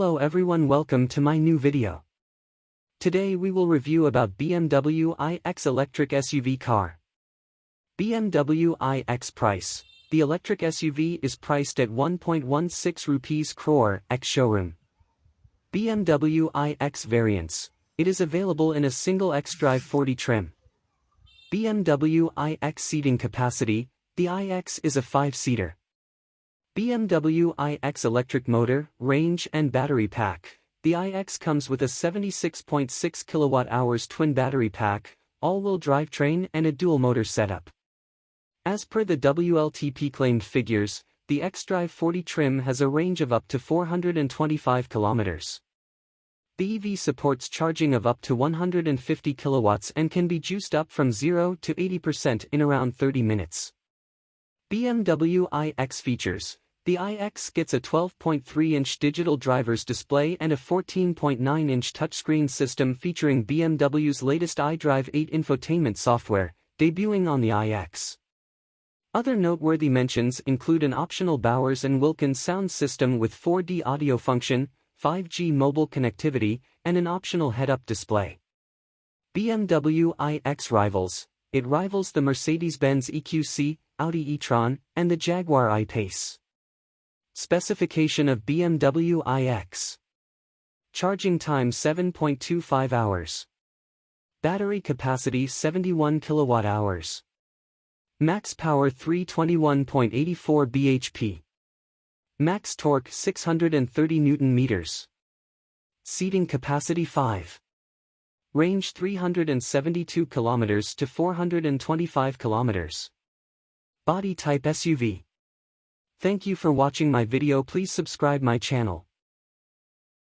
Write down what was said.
Hello everyone, welcome to my new video. Today we will review about Bmw Ix electric SUV car. Bmw Ix Price. The electric SUV is priced at 1.16 rupees crore ex showroom. Bmw Ix variants. It is available in a single xDrive 40 trim. Bmw Ix Seating Capacity. The iX is a 5-seater. Bmw Ix electric motor, range and battery pack. The iX comes with a 76.6 kWh twin battery pack, all-wheel drivetrain and a dual-motor setup. As per the WLTP claimed figures, the xDrive 40 trim has a range of up to 425 km. The EV supports charging of up to 150 kilowatts and can be juiced up from 0 to 80% in around 30 minutes. Bmw Ix features. The iX gets a 12.3-inch digital driver's display and a 14.9-inch touchscreen system featuring BMW's latest iDrive 8 infotainment software, debuting on the iX. Other noteworthy mentions include an optional Bowers & Wilkins sound system with 4D audio function, 5G mobile connectivity, and an optional head-up display. BMW iX rivals. It rivals the Mercedes-Benz EQC, Audi e-tron, and the Jaguar I-Pace. Specification of Bmw iX. Charging time 7.25 hours. Battery capacity 71 kWh. Max power 321.84 bhp. Max torque 630 Nm. Seating capacity 5. Range 372 km to 425 km. Body type SUV. Thank you for watching my video. Please subscribe my channel.